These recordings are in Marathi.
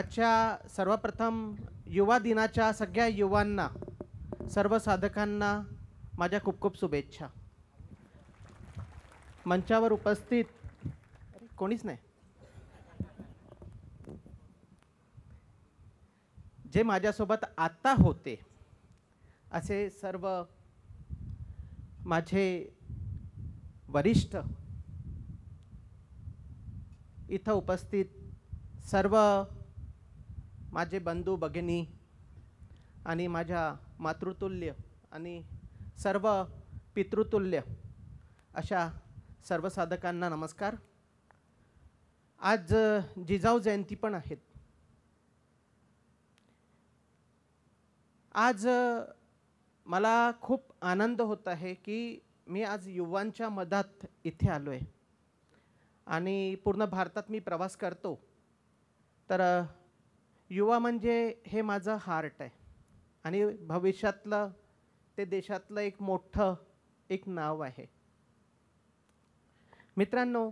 आजच्या सर्वप्रथम युवा दिनाच्या सगळ्या युवांना, सर्व साधकांना माझ्या खूप खूप शुभेच्छा. मंचावर उपस्थित कोणीच नाही, जे माझ्यासोबत आता होते असे सर्व माझे वरिष्ठ, इथं उपस्थित सर्व माझे बंधू भगिनी आणि माझ्या मातृतुल्य आणि सर्व पितृतुल्य अशा सर्व साधकांना नमस्कार. आज जिजाऊ जयंती पण आहेत. आज मला खूप आनंद होत आहे की मी आज युवांच्या मधात इथे आलो आहे आणि पूर्ण भारतात मी प्रवास करतो. तर युवा म्हणजे हे माझं हार्ट आहे आणि भविष्यातलं ते देशातलं एक मोठं एक नाव आहे. मित्रांनो,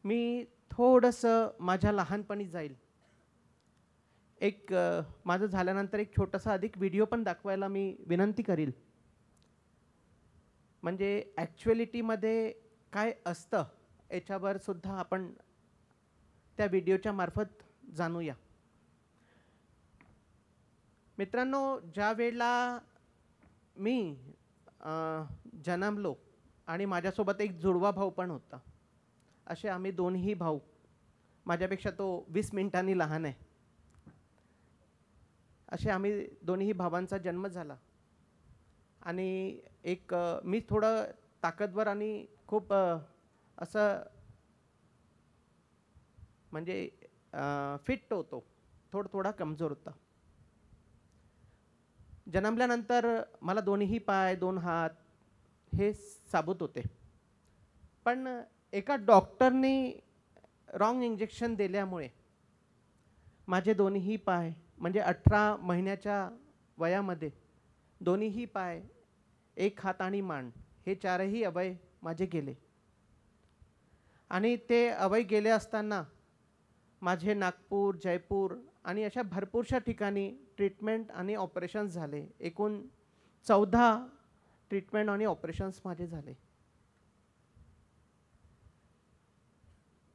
मी थोडंसं माझ्या लहानपणी जाईल. एक माझं झाल्यानंतर एक छोटासा अधिक व्हिडिओ पण दाखवायला मी विनंती करील. म्हणजे ॲक्च्युअलिटीमध्ये काय असतं याच्यावर सुद्धा आपण त्या व्हिडिओच्या मार्फत जाणूया. मित्रांनो, ज्या वेळेला मी जन्मलो आणि माझ्यासोबत एक जुळवा भाऊ पण होता. असे आम्ही दोन्ही भाऊ, माझ्यापेक्षा तो 20 मिनिटांनी लहान आहे. असे आम्ही दोन्ही भावांचा जन्म झाला आणि एक मी थोडं ताकदवर आणि खूप असं म्हणजे फिट होतो, थोडा कमजोर होता. जन्मल्यानंतर मला दोन्ही पाय, 2 हात हे साबूत होते. पण एका डॉक्टरनी रॉंग इंजेक्शन दिल्यामुळे माझे दोन्ही पाय म्हणजे 18 महिन्याच्या वयामध्ये दोन्ही पाय, 1 हात आणि मान हे 4ही अवयव माझे गेले. आणि ते अवयव गेले असताना माझे नागपूर, जयपूर आणि अशा भरपूरशा ठिकाणी ट्रीटमेंट आणि ऑपरेशन्स झाले. एकूण 14 ट्रीटमेंट आणि ऑपरेशन्स माझे झाले.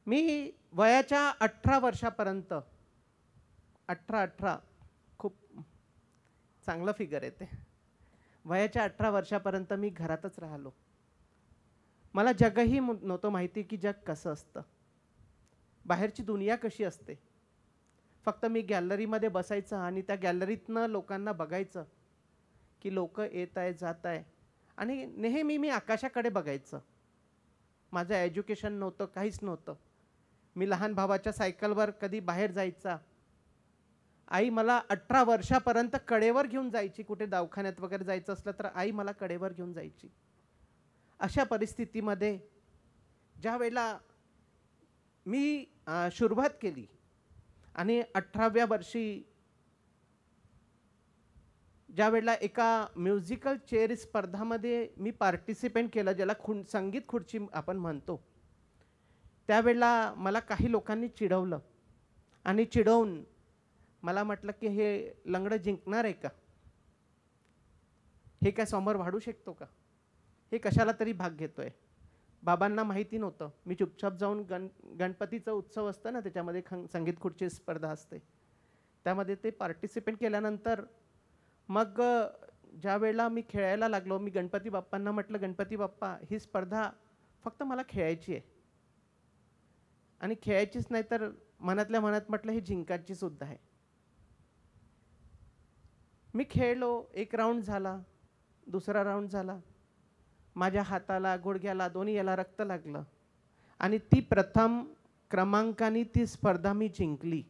मी वयाच्या 18 वर्षापर्यंत 18 खूप चांगलं फिगर येते. वयाच्या 18 वर्षापर्यंत मी घरातच राहिलो. मला जगही नव्हतं माहिती की जग कसं असतं, बाहेरची दुनिया कशी असते. फक्त मी गॅलरीमध्ये बसायचं आणि त्या गॅलरीतनं लोकांना बघायचं की लोक येत आहे, जात आहे आणि नेहमी मी आकाशाकडे बघायचं. माझं एज्युकेशन नव्हतं, काहीच नव्हतं. मी लहान भावाच्या सायकलवर कधी बाहेर जायचा. आई मला 18 वर्षापर्यंत कडेवर घेऊन जायची. कुठे दवाखान्यात वगैरे जायचं असलं तर आई मला कडेवर घेऊन जायची. अशा परिस्थितीमध्ये ज्या वेळेला मी सुरुवात केली आणि 18व्या वर्षी ज्या वेळेला एका म्युझिकल चेअर स्पर्धामध्ये मी पार्टिसिपेट केलं, ज्याला संगीत खुर्ची आपण म्हणतो, त्यावेळेला मला काही लोकांनी चिडवलं आणि चिडवून मला म्हटलं की हे लंगडं जिंकणार आहे का, हे काय समोर वाढू शकतो का, हे कशाला तरी भाग घेतोय. बाबांना माहिती नव्हतं. मी चुपचाप जाऊन गणपतीचा उत्सव असतं ना, त्याच्यामध्ये संगीत खुर्ची स्पर्धा असते, त्यामध्ये ते पार्टिसिपेट केल्यानंतर मग ज्या वेळेला मी खेळायला लागलो, मी गणपती बाप्पांना म्हटलं, गणपती बाप्पा ही स्पर्धा फक्त मला खेळायची आहे आणि खेळायचीच नाही तर मनातल्या मनात म्हटलं ही जिंकायची सुद्धा आहे. मी खेळलो. 1 राऊंड झाला, 2रा राऊंड झाला. माझ्या हाताला, गुडघ्याला, दोन्ही याला रक्त लागलं आणि ती प्रथम क्रमांकाने ती स्पर्धा मी जिंकली.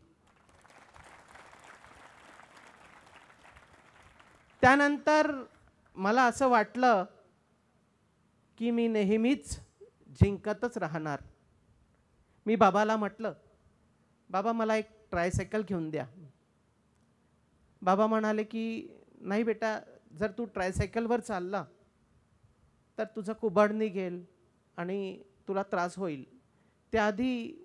त्यानंतर मला असं वाटलं की मी नेहमीच जिंकतच राहणार. मी बाबाला म्हटलं, बाबा मला एक ट्रायसायकल घेऊन द्या. बाबा म्हणाले की नाही बेटा, जर तू ट्रायसायकलवर चालला तर तुझं कुबड निघेल आणि तुला त्रास होईल. त्याआधी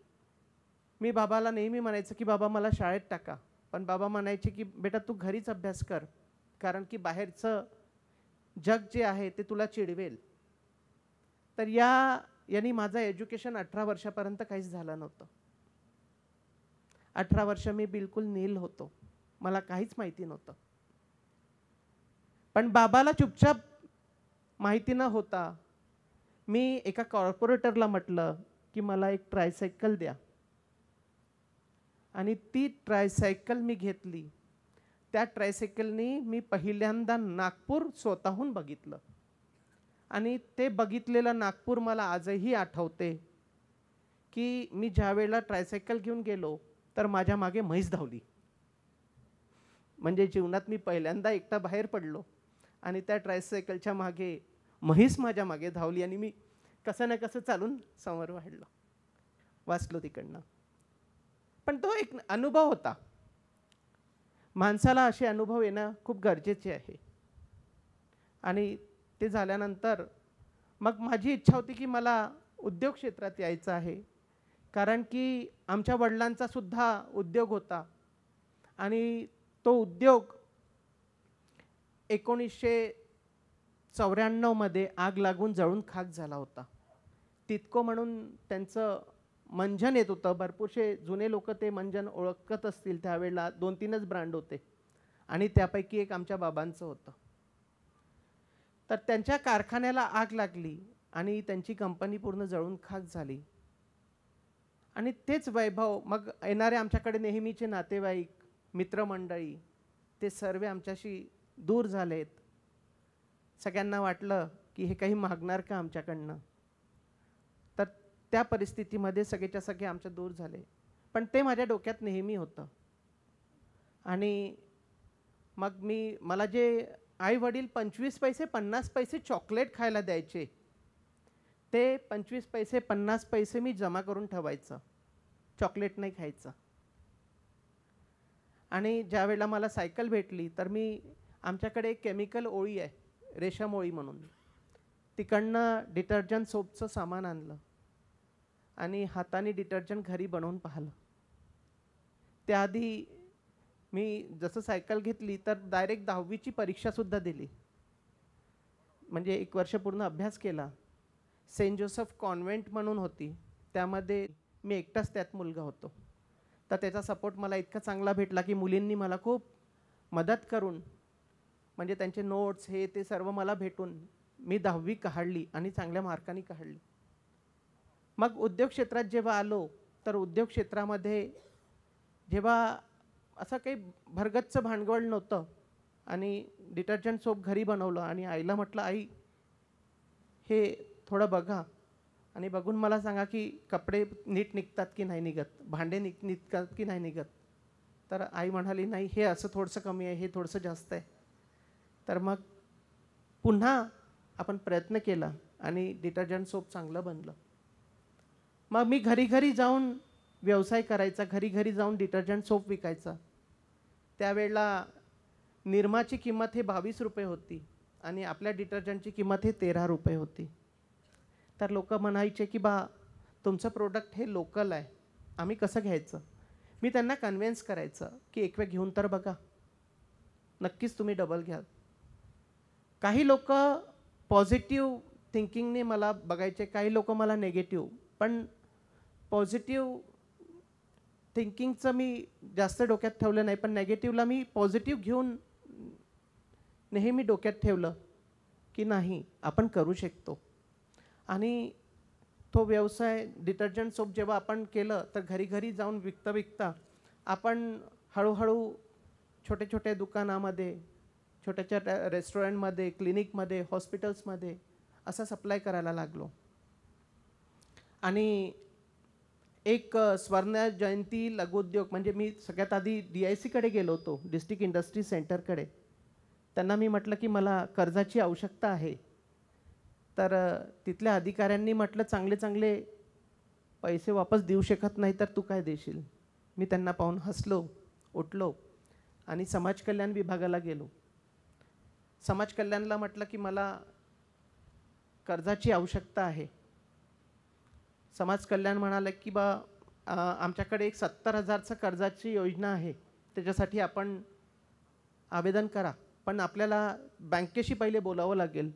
मी बाबाला नेहमी म्हणायचं की बाबा मला शाळेत टाका, पण बाबा म्हणायचे की बेटा तू घरीच अभ्यास कर, कारण की बाहेरचं जग जे आहे ते तुला चिडवेल. तर यांनी माझं एज्युकेशन 18 वर्षापर्यंत काहीच झालं नव्हतं. 18 वर्ष मी बिलकुल नील होतो, मला काहीच माहिती नव्हतं. पण बाबाला चुपचाप माहिती न होता मी एका कॉर्पोरेटरला म्हटलं की मला एक ट्रायसायकल द्या, आणि ती ट्रायसायकल मी घेतली. त्या ट्रायसायकलनी मी पहिल्यांदा नागपूर स्वतःहून बघितलं, आणि ते बघितलेलं नागपूर मला आजही आठवते की मी ज्या वेळेला ट्रायसायकल घेऊन गेलो तर माझ्या मागे म्हैस धावली. म्हणजे जीवनात मी पहिल्यांदा एकटा बाहेर पडलो आणि त्या ट्रायसायकलच्या मागे म्हैस माझ्या मागे धावली, आणि मी कसं ना कसं चालून समोर वाचलो तिकडनं. पण तो एक अनुभव होता. माणसाला असे अनुभव येणं खूप गरजेचे आहे. आणि ते झाल्यानंतर मग माझी इच्छा होती की मला उद्योग क्षेत्रात यायचं आहे, कारण की आमच्या वडिलांचा सुद्धा उद्योग होता, आणि तो उद्योग 1994 मध्ये आग लागून जळून खाक झाला होता. तितको म्हणून त्यांचं मंजन येत होतं. भरपूरसे जुने लोक ते मंजन ओळखत असतील. त्यावेळेला 2-3च ब्रँड होते, आणि त्यापैकी एक आमच्या बाबांचं होतं. तर त्यांच्या कारखान्याला आग लागली आणि त्यांची कंपनी पूर्ण जळून खाक झाली. आणि तेच वैभव मग येणारे आमच्याकडे नेहमीचे नातेवाईक, मित्रमंडळी, ते सर्व आमच्याशी दूर झालेत. सगळ्यांना वाटलं की हे काही मागणार का आमच्याकडनं. तर त्या परिस्थितीमध्ये सगळेच्या सगळे आमच्या दूर झाले. पण ते माझ्या डोक्यात नेहमी होतं. आणि मग मला जे आई वडील 25 पैसे 50 पैसे चॉकलेट खायला द्यायचे, ते 25 पैसे 50 पैसे मी जमा करून ठेवायचं, चॉकलेट नाही खायचं. आणि ज्या वेळेला मला सायकल भेटली तर मी आमच्याकडे एक केमिकल ओळी आहे, रेशम ओळी म्हणून, तिकडनं डिटर्जंट सोपचं सामान आणलं आणि हाताने डिटर्जंट घरी बनवून पाहिलं. त्याआधी मी जसं सायकल घेतली तर डायरेक्ट 10वीची परीक्षासुद्धा दिली. म्हणजे 1 वर्ष पूर्ण अभ्यास केला. सेंट जोसेफ कॉन्व्हेंट म्हणून होती, त्यामध्ये मी एकटाच त्यात मुलगा होतो. तर त्याचा सपोर्ट मला इतका चांगला भेटला की मुलींनी मला खूप मदत करून, म्हणजे त्यांचे नोट्स हे ते सर्व मला भेटून मी 10वी काढली आणि चांगल्या मार्कांनी काढली. मग उद्योग क्षेत्रात जेव्हा आलो तर उद्योग क्षेत्रामध्ये जेव्हा असं काही भरगच्च भांडवल नव्हतं, आणि डिटर्जंट सोप घरी बनवलं आणि आईला म्हटलं आई हे थोडं बघा, आणि बघून मला सांगा की कपडे नीट निघतात की नाही निघत, भांडे निघतात की नाही निघत. तर आई म्हणाली नाही हे असं थोडंसं कमी आहे, हे थोडंसं जास्त आहे. तर मग पुन्हा आपण प्रयत्न केला आणि डिटर्जंट सोप चांगलं बनलं. मग मी घरी घरी जाऊन व्यवसाय करायचा, घरी घरी जाऊन डिटर्जंट सोप विकायचा. त्यावेळेला निरमाची किंमत हे 22 रुपये होती आणि आपल्या डिटर्जंटची किंमत हे 13 रुपये होती. तर लोक म्हणायचे की बा तुमचं प्रोडक्ट हे लोकल आहे, आम्ही कसं घ्यायचं. मी त्यांना कन्व्हिन्स करायचं की एक वेळ घेऊन तर बघा, नक्कीच तुम्ही डबल घ्याल. काही लोक पॉझिटिव्ह थिंकिंगने मला बघायचे, काही लोक मला नेगेटिव्ह. पण पॉझिटिव्ह थिंकिंगचं मी जास्त डोक्यात ठेवलं नाही, पण नेगेटिव्हला मी पॉझिटिव्ह घेऊन नेहमी डोक्यात ठेवलं की नाही आपण करू शकतो. आणि तो व्यवसाय डिटर्जंट सोप जेव्हा आपण केलं तर घरी घरी जाऊन विकता विकता आपण हळूहळू छोट्या छोट्या दुकानामध्ये, छोट्या छोट्या रेस्टॉरंटमध्ये, क्लिनिकमध्ये, हॉस्पिटल्समध्ये असं सप्लाय करायला लागलो. आणि एक स्वर्ण जयंती लघुउद्योग, म्हणजे मी सगळ्यात आधी DICकडे गेलो होतो, डिस्ट्रिक्ट इंडस्ट्री सेंटरकडे. त्यांना मी म्हटलं की मला कर्जाची आवश्यकता आहे. तर तिथल्या अधिकाऱ्यांनी म्हटलं चांगले चांगले पैसे वापस देऊ शकत नाही तर तू काय देशील. मी त्यांना पाहून हसलो, उठलो आणि समाज कल्याण विभागाला गेलो. समाज कल्याणला म्हटलं की मला कर्जाची आवश्यकता आहे. समाज कल्याण म्हणाले की बा आमच्याकडे एक 70,000चं कर्जाची योजना आहे, त्याच्यासाठी आपण आवेदन करा. पण आपल्याला बँकेशी पहिले बोलावं लागेल.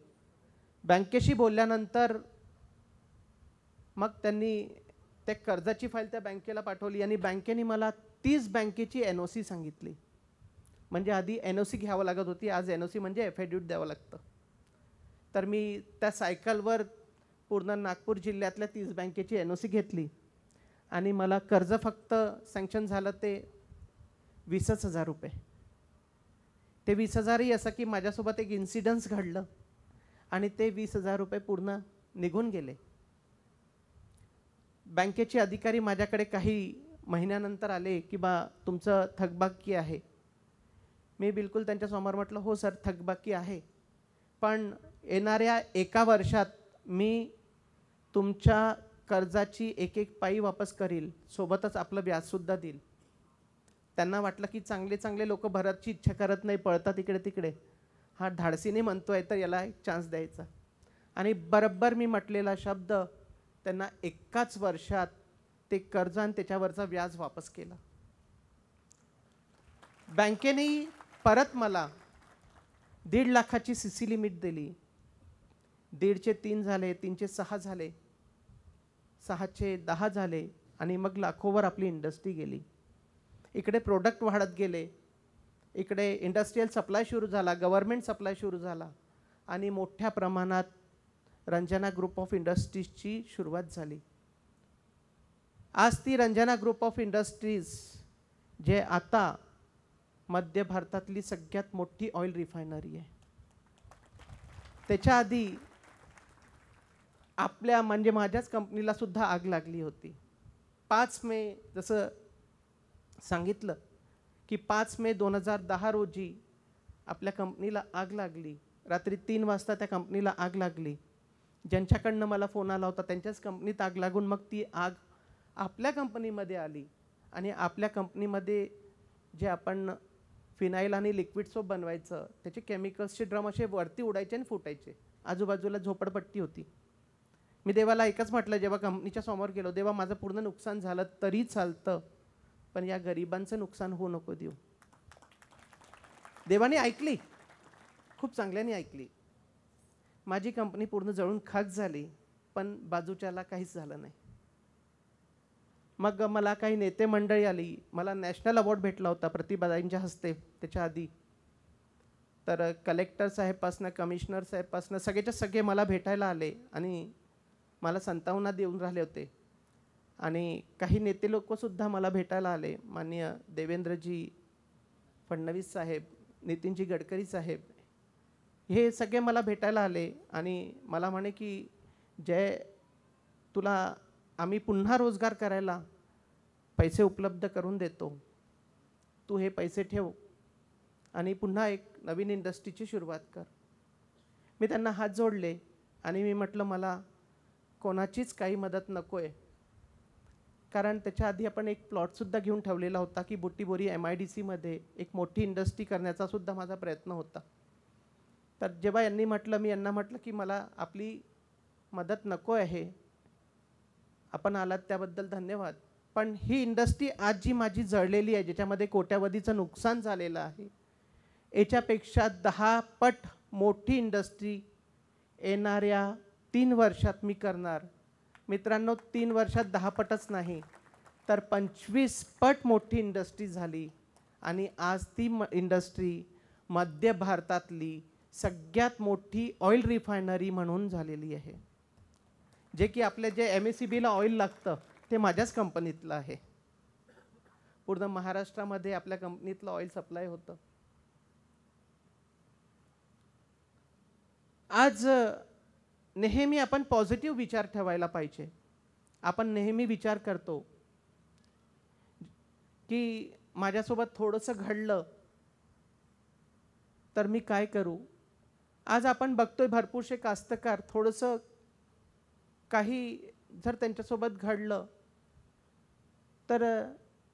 बँकेशी बोलल्यानंतर मग त्यांनी त्या कर्जाची फाईल त्या बँकेला पाठवली आणि बँकेने मला 30 बँकेची NOC सांगितली. म्हणजे आधी NOC घ्यावं लागत होती, आज NOC म्हणजे ॲफिडेविट द्यावं लागतं. तर मी त्या सायकलवर पूर्ण नागपूर जिल्ह्यातल्या 30 बँकेची NOC घेतली आणि मला कर्ज फक्त सँक्शन झालं ते 20,000 रुपये. ते 20,000ही असं की माझ्यासोबत एक इन्सिडन्स घडलं आणि ते 20,000 रुपये पूर्ण निघून गेले. बँकेचे अधिकारी माझ्याकडे काही महिन्यानंतर आले की बा तुमचं थकबाकी आहे. मी बिलकुल त्यांच्यासमोर म्हटलं हो सर थकबाकी आहे, पण येणाऱ्या 1 वर्षात मी तुमच्या कर्जाची एक पाई वापस करील, सोबतच आपलं व्याजसुद्धा देईल. त्यांना वाटलं की चांगले चांगले लोक भरायची इच्छा करत नाही, पळतात इकडे तिकडे, हा धाडसीने म्हणतोय तर याला एक चान्स द्यायचा. आणि बरोबर मी म्हटलेला शब्द त्यांना 1 वर्षात ते कर्ज आणि त्याच्यावरचा व्याज वापस केलं. बँकेने परत मला 1.5 लाखाची CC लिमिट दिली. 1.5चे 3 झाले, 3चे 6 झाले, 6चे 10 झाले आणि मग लाखोवर आपली इंडस्ट्री गेली. इकडे प्रोडक्ट वाढत गेले, इकडे इंडस्ट्रियल सप्लाय सुरू झाला, गव्हर्नमेंट सप्लाय सुरू झाला आणि मोठ्या प्रमाणात रंजना ग्रुप ऑफ इंडस्ट्रीजची सुरुवात झाली. आज ती रंजना ग्रुप ऑफ इंडस्ट्रीज जे आता मध्य भारतातली सगळ्यात मोठी ऑइल रिफायनरी आहे. त्याच्या आधी आपल्या म्हणजे माझ्याच कंपनीला सुद्धा आग लागली होती. 5 मे जसं सांगितलं की 5 मे 2010 रोजी आपल्या कंपनीला आग लागली. रात्री 3 वाजता त्या कंपनीला आग लागली. ज्यांच्याकडनं मला फोन आला होता त्यांच्याच कंपनीत आग लागून मग ती आग आपल्या कंपनीमध्ये आली आणि आपल्या कंपनीमध्ये जे आपण फिनाईल आणि लिक्विड सोप बनवायचं त्याचे केमिकल्सचे ड्रम असे वरती उडायचे आणि फुटायचे. आजूबाजूला झोपडपट्टी होती. मी देवाला एकच म्हटलं जेव्हा कंपनीच्या समोर गेलो, देवा माझं पूर्ण नुकसान झालं तरी चालतं, पण या गरिबांचं नुकसान होऊ नको देऊ. देवाने ऐकली, खूप चांगल्याने ऐकली. माझी कंपनी पूर्ण जळून खाक झाली, पण बाजूच्याला काहीच झालं नाही. मग मला काही नेते मंडळी आली. मला नॅशनल अवॉर्ड भेटला होता प्रतिभाताईंच्या हस्ते त्याच्या आधी. तर कलेक्टर साहेबपासनं कमिशनर साहेबपासनं सगळेच्या सगळे मला भेटायला आले आणि मला संतावना देऊन राहिले होते. आणि काही नेते लोकसुद्धा मला भेटायला आले. माननीय देवेंद्रजी फडणवीस साहेब, नितीनजी गडकरी साहेब, हे सगळे मला भेटायला आले आणि मला म्हणे की जय तुला आम्ही पुन्हा रोजगार करायला पैसे उपलब्ध करून देतो, तू हे पैसे ठेव आणि पुन्हा एक नवीन इंडस्ट्रीची सुरुवात कर. मी त्यांना हात जोडले आणि मी म्हटलं मला कोणाचीच काही मदत नको आहे, कारण त्याच्या आधी आपण एक प्लॉटसुद्धा घेऊन ठेवलेला होता की बुट्टीबोरी MIDCमध्ये एक मोठी इंडस्ट्री करण्याचा सुद्धा माझा प्रयत्न होता. तर जेव्हा यांनी म्हटलं, मी यांना म्हटलं की मला आपली मदत नको आहे, आपण आलात त्याबद्दल धन्यवाद, पण ही इंडस्ट्री आज जी माझी जळलेली आहे, ज्याच्यामध्ये कोट्यावधीचं नुकसान झालेलं आहे, याच्यापेक्षा 10 पट मोठी इंडस्ट्री येणाऱ्या 3 वर्षात मी करणार. मित्रांनो, 3 वर्षात 10 पटच नाही तर 25 पट मोठी इंडस्ट्री झाली आणि आज ती इंडस्ट्री मध्य भारतातली सगळ्यात मोठी ऑइल रिफायनरी म्हणून झालेली आहे. जे की आपले जे MSCBला ऑइल लागतं ते माझ्याच कंपनीतलं आहे. पूर्ण महाराष्ट्रामध्ये आपल्या कंपनीतलं ऑइल सप्लाय होतं. आज नेहमी आपण पॉझिटिव्ह विचार ठेवायला पाहिजे. आपण नेहमी विचार करतो की माझ्यासोबत थोडंसं घडलं तर मी काय करू. आज आपण बघतोय भरपूरसे कास्तकार थोडंसं काही जर त्यांच्यासोबत घडलं तर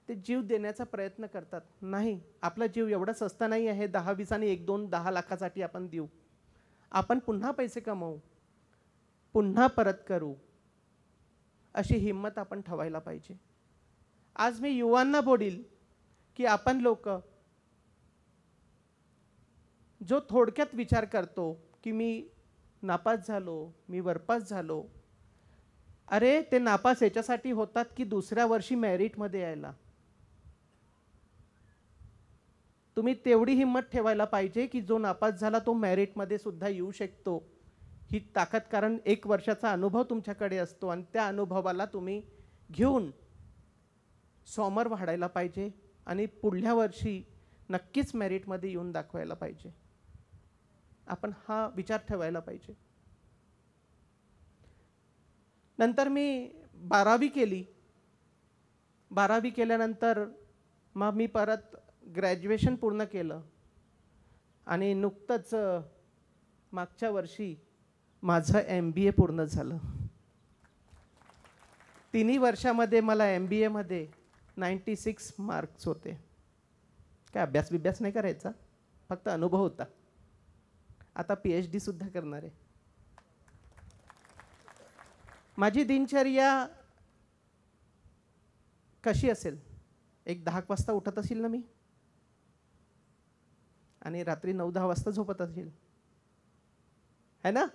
ते जीव देण्याचा प्रयत्न करतात. नाही, आपला जीव एवढा सस्ता नाही आहे 10-20 आणि 1-2 10 लाखासाठी आपण देऊ. आपण पुन्हा पैसे कमवू, पुन्हा परत करू, अशी हिंमत आपण ठेवायला पाहिजे. आज मी युवांना बोलील की आपण लोक जो थोडक्यात विचार करतो की मी नापास झालो, मी बरपास झालो, अरे ते नापास याच्यासाठी होतात की दुसऱ्या वर्षी मेरिटमध्ये यायला. तुम्ही तेवढी हिंमत ठेवायला पाहिजे की जो नापास झाला तो मेरिटमध्ये सुद्धा येऊ शकतो, ही ताकद. कारण 1 वर्षाचा अनुभव तुमच्याकडे असतो आणि त्या अनुभवाला तुम्ही घेऊन समोर वाढायला पाहिजे आणि पुढल्या वर्षी नक्कीच मेरिटमध्ये येऊन दाखवायला पाहिजे. आपण हा विचार ठेवायला पाहिजे. नंतर मी 12वी केली. 12वी केल्यानंतर मग मी परत ग्रॅज्युएशन पूर्ण केलं आणि नुकतंच मागच्या वर्षी माझं MBA पूर्ण झालं. 3 वर्षामध्ये मला MBA मध्ये 96 मार्क्स होते. काय अभ्यास नाही करायचा, फक्त अनुभव होता. आता PhD सुद्धा करणार आहे. माझी दिनचर्या कशी असेल? एक 10 वाजता उठत असेल ना मी, आणि रात्री 9-10 वाजता झोपत असेल, है ना?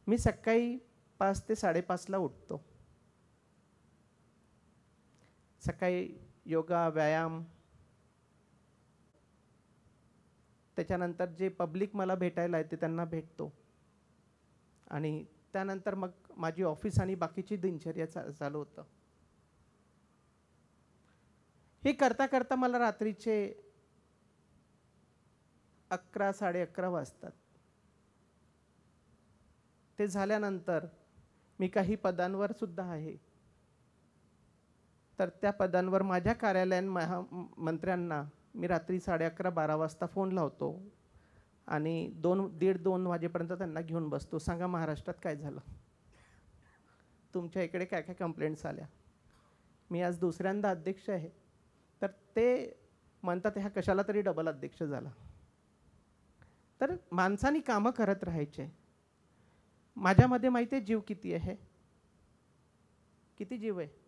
मी सकाळी 5 ते 5:30 उठतो. सकाळी योगा, व्यायाम, त्याच्यानंतर जे पब्लिक मला भेटायला येते त्यांना भेटतो आणि त्यानंतर मग माझी ऑफिस आणि बाकीची दिनचर्या चालू होतं. हे करता करता मला रात्रीचे 11, 11:30 वाजतात. ते झाल्यानंतर मी काही पदांवर सुद्धा आहे, तर त्या पदांवर माझ्या कार्यालयात मंत्र्यांना मी रात्री 11:30-12 वाजता फोन लावतो आणि 1:30-2 वाजेपर्यंत त्यांना घेऊन बसतो. सांगा महाराष्ट्रात काय झालं, तुमच्या इकडे काय काय कंप्लेंट्स आल्या. मी आज दुसऱ्यांदा अध्यक्ष आहे, तर ते म्हणतात ह्या कशाला तरी डबल अध्यक्ष झाला. तर माणसानी कामं करत राहायचे. माझ्यामध्ये माहिती आहे जीव किती आहे? किती जीव आहे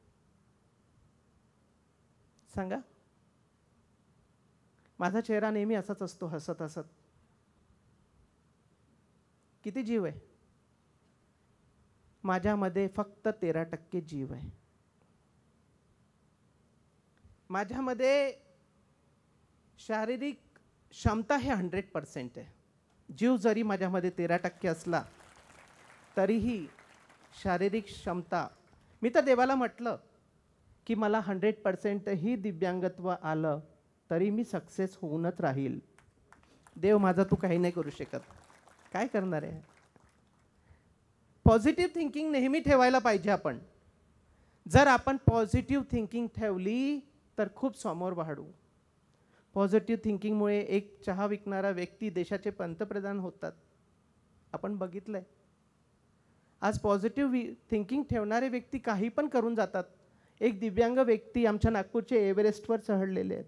सांगा? माझा चेहरा नेहमी असाच असतो, हसत हसत. किती जीव आहे? माझ्यामध्ये फक्त 13% जीव आहे. माझ्यामध्ये शारीरिक क्षमता हे 100% आहे. जीव जरी माझ्यामध्ये 13% असला तरीही शारीरिक क्षमता, मी तर देवाला म्हटलं की मला 100% ही दिव्यांगत्व आलं तरी मी सक्सेस होऊनच राहील. देव माझा तू काही नाही करू शकत, काय करणार आहे? पॉझिटिव्ह थिंकिंग नेहमी ठेवायला पाहिजे आपण. जर आपण पॉझिटिव्ह थिंकिंग ठेवली तर खूप समोर वाढू. पॉझिटिव्ह थिंकिंगमुळे एक चहा विकणारा व्यक्ती देशाचे पंतप्रधान होतात, आपण बघितलंय. आज पॉझिटिव्ह थिंकिंग ठेवणारे व्यक्ती काही पण करून जातात. एक दिव्यांग व्यक्ती आमच्या नागपूरचे एव्हरेस्टवर चढलेले आहेत.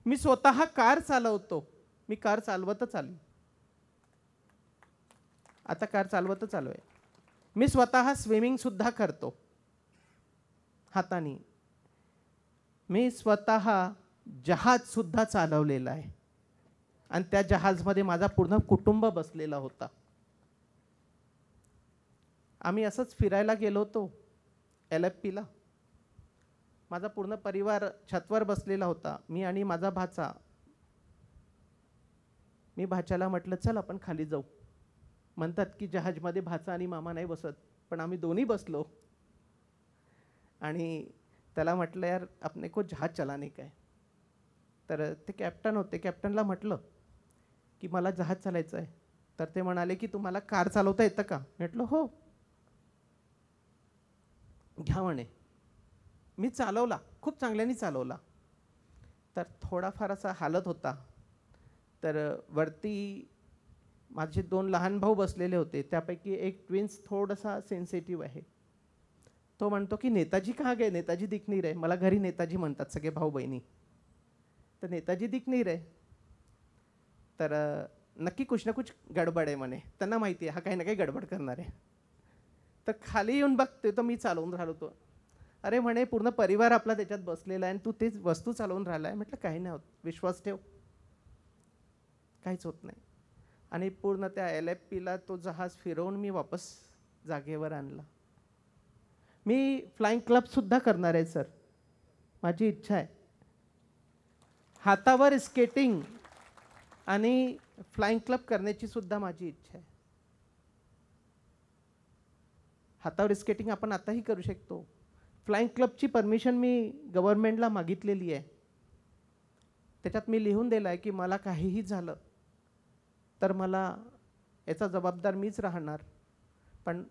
मी स्वतः कार चालवतो, मी कार चालवतच आलो, आता कार चालवतच आलो आहे. मी स्वतः स्विमिंग सुद्धा करतो हाताने. मी स्वतः जहाज सुद्धा चालवलेला आहे आणि त्या जहाजमध्ये माझा पूर्ण कुटुंब बसलेला होता. आम्ही असंच फिरायला गेलो होतो LFPला. माझा पूर्ण परिवार छतवर बसलेला होता, मी आणि माझा भाचा. मी भाच्याला म्हटलं चल आपण खाली जाऊ. म्हणतात की जहाजमध्ये भाचा आणि मामा नाही बसत, पण आम्ही दोन्ही बसलो आणि त्याला म्हटलं यार अपने को जहाज चलाने का है. तर ते कॅप्टन होते, कॅप्टनला म्हटलं की मला जहाज चालायचं आहे. तर ते म्हणाले की तुम्हाला कार चालवता येतं का? म्हटलं हो, घ्या म्हणे. मी चालवला, खूप चांगल्याने चालवला. तर थोडाफार असा हालत होता. तर वरती माझे 2 लहान भाऊ बसलेले होते, त्यापैकी एक ट्विन्स थोडासा सेन्सिटिव्ह आहे. तो म्हणतो की नेताजी कहाँ गए, नेताजी दिख नहीं रहे. मला घरी नेताजी म्हणतात सगळे भाऊ बहिणी. तर नेताजी दिख नहीं रहे, तर नक्की कुछ ना कुछ गडबड आहे म्हणे. त्यांना माहिती आहे हा काही ना काही गडबड करणार आहे. तर खाली येऊन बघते तर मी चालवून राहिलो होतो. अरे म्हणे पूर्ण परिवार आपला त्याच्यात बसलेला आहे आणि तू तेच वस्तू चालवून राहिला आहे. म्हटलं काही नाही होत, विश्वास ठेव, काहीच होत नाही. आणि पूर्ण त्या LFPला तो जहाज फिरवून मी वापस जागेवर आणला. मी फ्लाइंग क्लबसुद्धा करणार आहे सर, माझी इच्छा आहे. हातावर स्केटिंग आणि फ्लाइंग क्लब करण्याची सुद्धा माझी इच्छा आहे. हातावर स्केटिंग आपण आताही करू शकतो. फ्लाइंग क्लबची परमिशन मी गव्हर्नमेंटला मागितलेली आहे. त्याच्यात मी लिहून दिलं आहे की मला काहीही झालं तर मला याचा जबाबदार मीच राहणार. पण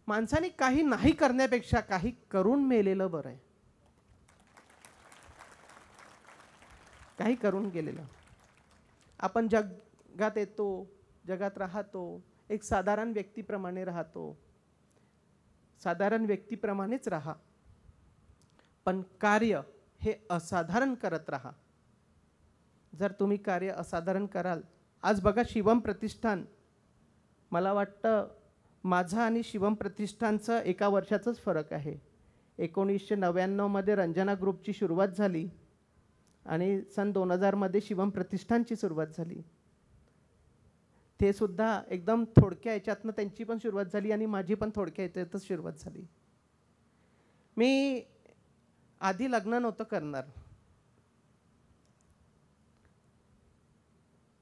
माणसाने काही नाही करण्यापेक्षा काही करून मेलेलं बरं आहे. काही करून गेलेलं. आपण जगात येतो, जगात राहतो, एक साधारण व्यक्तीप्रमाणे राहतो. साधारण व्यक्तीप्रमाणेच राहा, पण कार्य हे असाधारण करत राहा. जर तुम्ही कार्य असाधारण कराल, आज बघा शिवम प्रतिष्ठान, मला वाटतं माझा आणि शिवम प्रतिष्ठानचं एका वर्षाचाच फरक आहे. 1999 मध्ये रंजना ग्रुपची सुरुवात झाली आणि सन 2000 मध्ये शिवम प्रतिष्ठानची सुरुवात झाली. ते सुद्धा एकदम थोडक्या याच्यातनं त्यांची पण सुरुवात झाली आणि माझी पण थोडक्या याच्यातच सुरुवात झाली. मी आधी लग्न नव्हतं करणार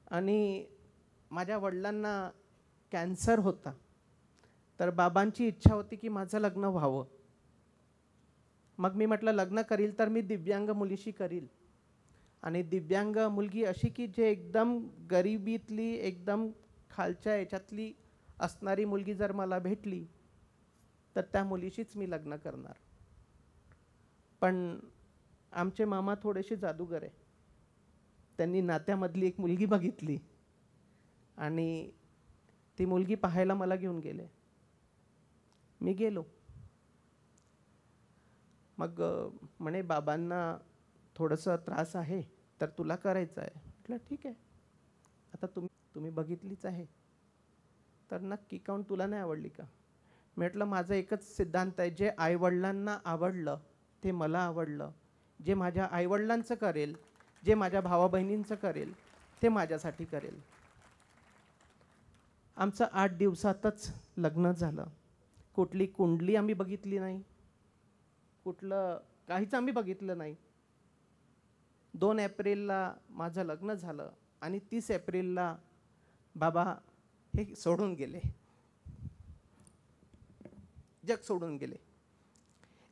आणि माझ्या वडिलांना कॅन्सर होता, तर बाबांची इच्छा होती की माझं लग्न व्हावं. मग मी म्हटलं लग्न करील तर मी दिव्यांग मुलीशी करील. आणि दिव्यांग मुलगी अशी की जे एकदम गरिबीतली, एकदम खालच्या याच्यातली असणारी मुलगी जर मला भेटली तर त्या मुलीशीच मी लग्न करणार. पण आमचे मामा थोडेसे जादूगर आहे. त्यांनी नात्यामधली एक मुलगी बघितली आणि ती मुलगी पाहायला मला घेऊन गेले. मी गेलो. मग म्हणे बाबांना थोडंसं त्रास आहे तर तुला करायचं आहे. म्हटलं ठीक आहे, आता तुम्ही बघितलीच आहे तर नक्की, काऊन तुला नाही आवडली का? म्हटलं माझं एकच सिद्धांत आहे, जे आईवडिलांना आवडलं ते मला आवडलं. जे माझ्या आईवडिलांचं करेल, जे माझ्या भावा बहिणींचं करेल ते माझ्यासाठी करेल. आमचं 8 दिवसातच लग्न झालं. कुठली कुंडली आम्ही बघितली नाही, कुठलं काहीच आम्ही बघितलं नाही. 2 एप्रिलला माझं लग्न झालं आणि 30 एप्रिलला बाबा हे सोडून गेले, जग सोडून गेले.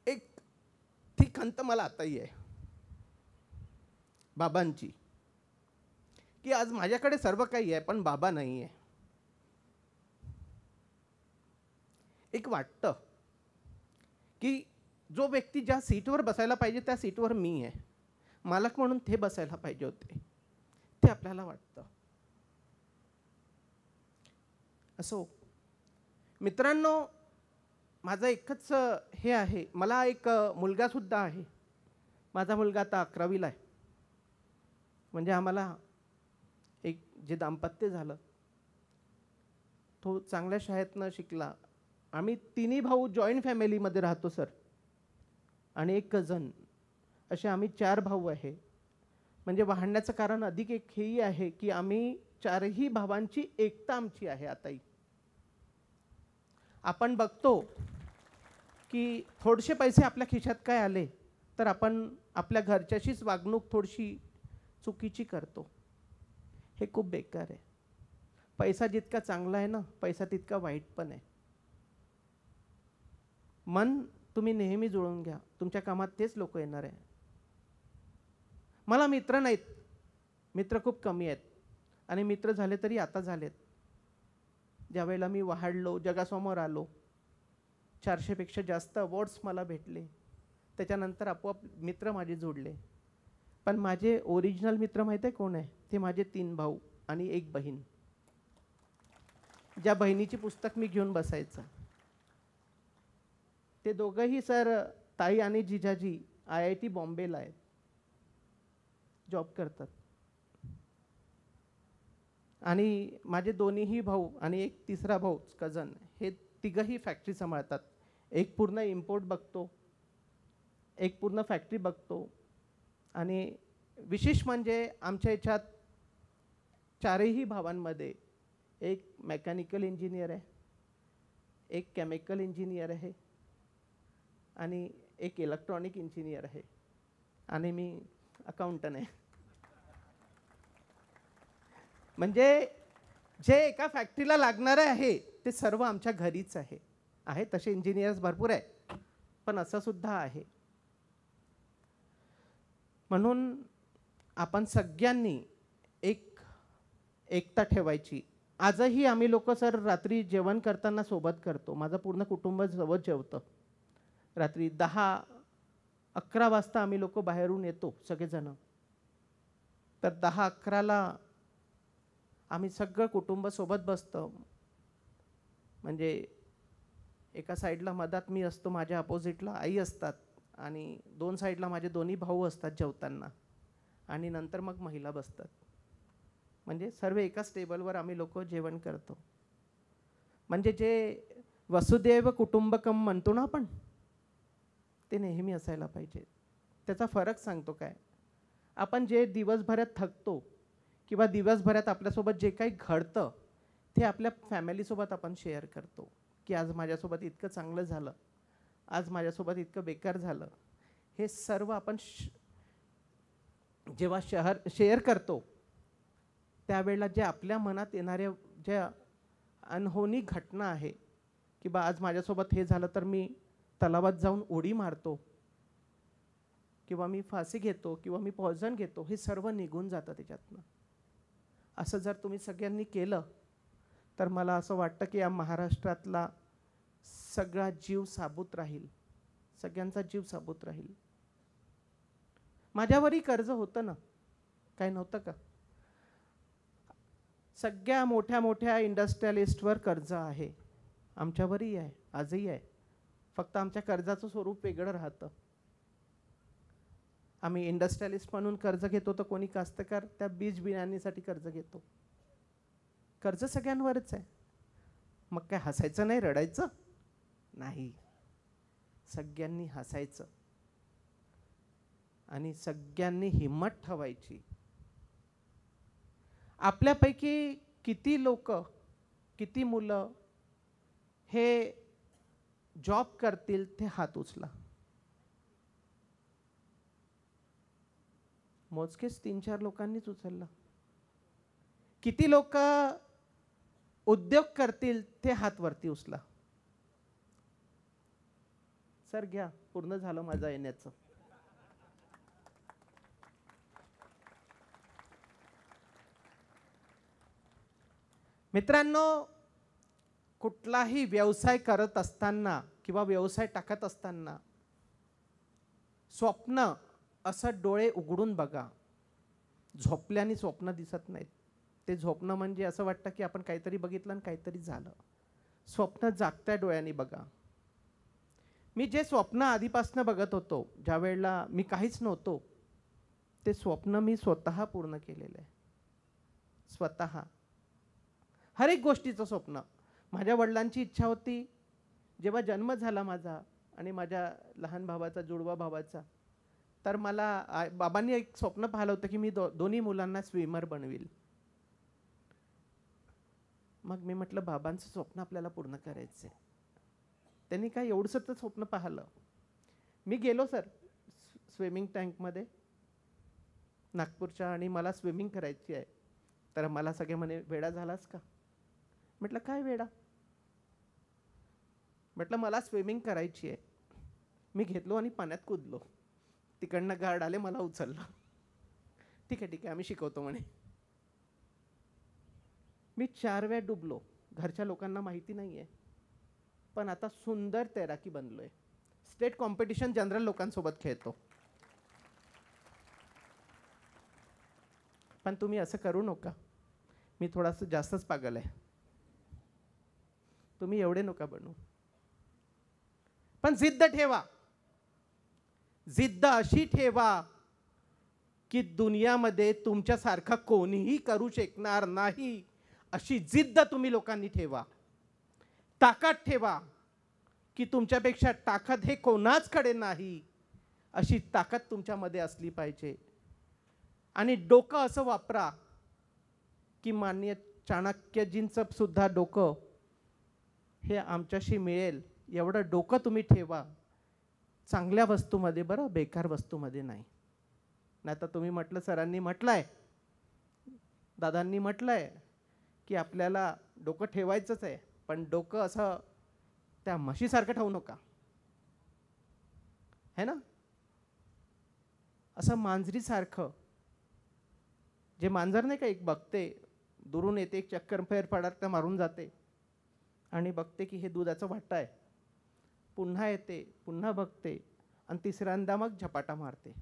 एक ती खंत मला आताही आहे बाबांची, की आज माझ्याकडे सर्व काही आहे पण बाबा नाही आहे. एक वाटतं की जो व्यक्ती ज्या सीटवर बसायला पाहिजे त्या सीटवर मी आहे, मालक म्हणून ते बसायला पाहिजे होते, ते आपल्याला वाटतं. असो मित्रांनो, माझं एकच हे आहे, मला एक मुलगा सुद्धा आहे. माझा मुलगा आता 11वीला आहे. म्हणजे आम्हाला एक जे दाम्पत्य झालं तो चांगल्या शाळेतनं शिकला. आम्ही तिन्ही भाऊ जॉईंट फॅमिलीमध्ये राहतो सर, आणि एक कझन, असे आम्ही 4 भाऊ आहे. म्हणजे वाढण्याचं कारण अधिक एक हेही आहे की आम्ही 4ही भावांची एकता आमची आहे. आताही आपण बघतो की थोडेसे पैसे आपल्या खिशात काय आले तर आपण आपल्या घरच्याशीच वागणूक थोडीशी चुकीची करतो. हे खूप बेकार आहे. पैसा जितका चांगला आहे ना, पैसा तितका वाईट पण आहे. मन तुम्ही नेहमी जुळवून घ्या, तुमच्या कामात तेच लोक येणार आहे. मला मित्र नाहीत, मित्र खूप कमी आहेत, आणि मित्र झाले तरी आता झालेत. ज्यावेळेला मी वाढलो, जगासमोर आलो, 400 पेक्षा जास्त अवॉर्ड्स मला भेटले, त्याच्यानंतर आपोआप मित्र माझे जोडले. पण माझे ओरिजिनल मित्र माहिती आहे कोण आहे? ते माझे 3 भाऊ आणि 1 बहीण. ज्या बहिणीची पुस्तक मी घेऊन बसायचं. ते दोघंही सर, ताई आणि जिजाजी IIT बॉम्बेला आहेत, जॉब करतात. आणि माझे दोन्हीही भाऊ आणि एक तिसरा भाऊ कझन, हे तिघंही फॅक्टरी सांभाळतात. एक पूर्ण इम्पोर्ट बघतो एक पूर्ण फॅक्टरी बघतो. आणि विशेष म्हणजे आमच्या याच्यात चारही भावांमध्ये एक मेकॅनिकल इंजिनियर आहे, एक केमिकल इंजिनियर आहे आणि एक इलेक्ट्रॉनिक इंजिनियर आहे आणि मी अकाउंटंट आहे. म्हणजे जे एका फॅक्टरीला लागणार आहे ते सर्व आमच्या घरीच आहे तसे इंजिनियर्स भरपूर आहे, पण असं सुद्धा आहे. म्हणून आपण सगळ्यांनी एकता ठेवायची. आजही आम्ही लोक सर रात्री जेवण करताना सोबत करतो. माझं पूर्ण कुटुंब सोबत जेवतं. रात्री 10-11 वाजता आम्ही लोक बाहेरून येतो सगळेजण. तर 10-11ला आम्ही सगळं कुटुंब सोबत बसतो. म्हणजे एका साईडला मधात मी असतो, माझ्या अपोजिटला आई असतात आणि 2 साईडला माझे दोन्ही भाऊ असतात जेवताना आणि नंतर मग महिला बसतात. म्हणजे सर्व एकाच टेबलवर आम्ही लोक जेवण करतो. म्हणजे जे वसुदैव कुटुंबकम म्हणतो ना आपण, ते नेहमी असायला पाहिजे. त्याचा फरक सांगतो काय, आपण जे दिवसभरात थकतो किंवा दिवसभरात आपल्यासोबत जे काही घडतं ते आपल्या फॅमिलीसोबत आपण शेअर करतो की आज माझ्यासोबत इतकं चांगलं झालं, आज माझ्यासोबत इतकं बेकार झालं. हे सर्व आपण जेव्हा शेअर करतो त्यावेळेला जे आपल्या मनात येणाऱ्या ज्या अनहोनी घटना आहे की बा आज माझ्यासोबत हे झालं तर मी तलावात जाऊन उडी मारतो किंवा मी फाशी घेतो किंवा मी पॉयझन घेतो, हे सर्व निघून जातं त्याच्यातनं. असं जर तुम्ही सगळ्यांनी केलं तर मला असं वाटतं की या महाराष्ट्रातला सगळा जीव साबूत राहील, सगळ्यांचा जीव साबूत राहील. माझ्यावरही कर्ज होतं ना, काय नव्हतं का? सगळ्या मोठ्या मोठ्या इंडस्ट्रियलिस्टवर कर्ज आहे, आमच्यावरही आहे, आजही आहे. फक्त आमच्या कर्जाचं स्वरूप वेगळं राहतं. आम्ही इंडस्ट्रियलिस्ट म्हणून कर्ज घेतो तर कोणी कास्तकार त्या बीज बियाण्यासाठी कर्ज घेतो. कर्ज सगळ्यांवरच आहे. मग काय हसायचं नाही, रडायचं नाही, सगळ्यांनी हसायचं आणि सगळ्यांनी हिम्मत ठेवायची. आपल्यापैकी किती लोक, किती मुलं हे जॉब करतील ते हात उचला. मोजकेच 3-4 लोकांनीच उचलला. किती लोक उद्योग करतील ते हात वरती उचला. सर घ्या, पूर्ण झालं माझं येण्याचं. मित्रांनो, कुठलाही व्यवसाय करत असताना किंवा व्यवसाय टाकत असताना स्वप्न असं डोळे उघडून बघा. झोपल्याने स्वप्न दिसत नाहीत. ते झोपणं म्हणजे असं वाटतं की आपण काहीतरी बघितलं आणि काहीतरी झालं. स्वप्न जागत्या डोळ्यांनी बघा. मी जे स्वप्न आधीपासून बघत होतो, ज्या वेळेला मी काहीच नव्हतो, ते स्वप्न मी स्वतः पूर्ण केलेलं आहे. स्वतः हर एक गोष्टीचं स्वप्न. माझ्या वडिलांची इच्छा होती, जेव्हा जन्म झाला माझा आणि माझ्या लहान भावाचा, जुळवा भावाचा, तर मला बाबांनी एक स्वप्न पाहिलं होतं की मी दोन्ही मुलांना स्विमर बनवील. मग मी म्हटलं बाबांचं स्वप्न आपल्याला पूर्ण करायचं आहे. त्यांनी काय एवढंसं तर स्वप्न पाहिलं. मी गेलो सर स्विमिंग टँकमध्ये नागपूरच्या आणि मला स्विमिंग करायची आहे. तर मला सगळे म्हणे वेडा झालास का? म्हटलं काय वेडा? म्हटलं मला स्विमिंग करायची आहे. मी घेतलो आणि पाण्यात कूदलो. तिकडनं गार्ड आले, मला उचललं. ठीक आहे आम्ही शिकवतो म्हणे. मी 4 वेळा डुबलो. घरच्या लोकांना माहिती नाही आहे, पण आता सुंदर तैराकी बनलोय. स्टेट कॉम्पिटिशन जनरल लोकांसोबत खेळतो. पण तुम्ही असं करू नका. मी थोडासा जास्तच पागल आहे. तुम्ही एवढे नका बनू. पण जिद्द ठेवा. जिद्द अशी ठेवा की दुनियामध्ये तुमच्यासारखा कोणीही करू शकणार नाही, अशी जिद्द तुम्ही लोकांनी ठेवा. ताकद ठेवा की तुमच्यापेक्षा ताकद हे कोणाचकडे नाही, अशी ताकद तुमच्यामध्ये असली पाहिजे. आणि डोकं असं वापरा की माननीय चाणक्यजींचं सुद्धा डोकं हे आमच्याशी मिळेल एवढं डोकं तुम्ही ठेवा. चांगल्या वस्तूमध्ये बरं, बेकार वस्तूमध्ये नाही. नाही तर तुम्ही म्हटलं, सरांनी म्हटलंय, दादांनी म्हटलंय की आपल्याला डोकं ठेवायचंच आहे, पण डोकं असं त्या म्हशीसारखं ठेवू नका, है ना. असं मांजरीसारखं, जे मांजर नाही का, एक बघते दुरून येते, एक चक्कर फेर पडत मारून जाते आणि बघते की हे दुधाचं वाटा आहे, पुन्हा येते, पुन्हा बघते आणि तिसऱ्यांदा मग झपाटा मारते.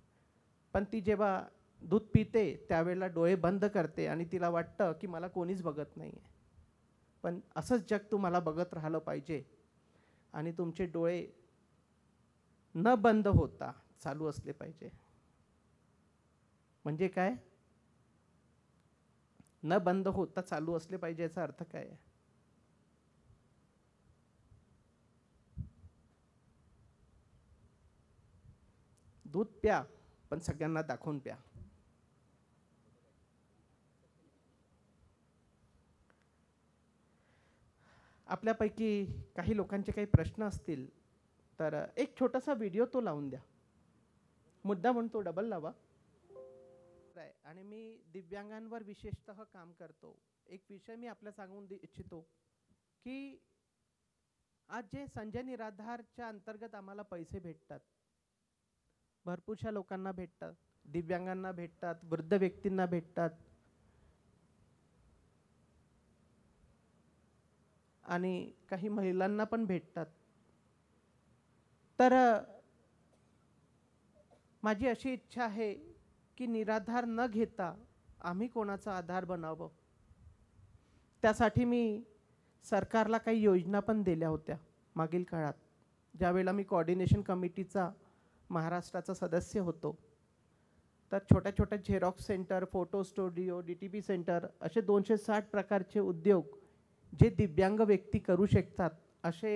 पण ती जेव्हा दूध पिते त्यावेळेला डोळे बंद करते आणि तिला वाटतं की मला कोणीच बघत नाही आहे. पण असंच जग तुम्हाला बघत राहिलं पाहिजे आणि तुमचे डोळे न बंद होता चालू असले पाहिजे. म्हणजे काय? न बंद होता चालू असले पाहिजे याचा अर्थ काय आहे? दूध प्या, पण सगळ्यांना दाखवून प्या. आपल्यापैकी काही लोकांचे काही प्रश्न असतील तर एक छोटासा व्हिडिओ तो लावून द्या. मुद्दा म्हणून तो डबल लावा. आणि मी दिव्यांगांवर विशेषतः काम करतो. एक विषय मी आपल्याला सांगून इच्छितो की आज जे संजय निराधारच्या अंतर्गत आम्हाला पैसे भेटतात, भरपूरशा लोकांना भेटतात, दिव्यांगांना भेटतात, वृद्ध व्यक्तींना भेटतात आणि काही महिलांना पण भेटतात. तर माझी अशी इच्छा आहे की निराधार न घेता आम्ही कोणाचा आधार बनावं. त्यासाठी मी सरकारला काही योजना पण दिल्या होत्या मागील काळात, ज्यावेळेला मी कोऑर्डिनेशन कमिटीचा महाराष्ट्राचा सदस्य होतो. तर छोट्या छोट्या Xerox centre, photo studio, DTP centre असे 260 प्रकारचे उद्योग जे दिव्यांग व्यक्ती करू शकतात असे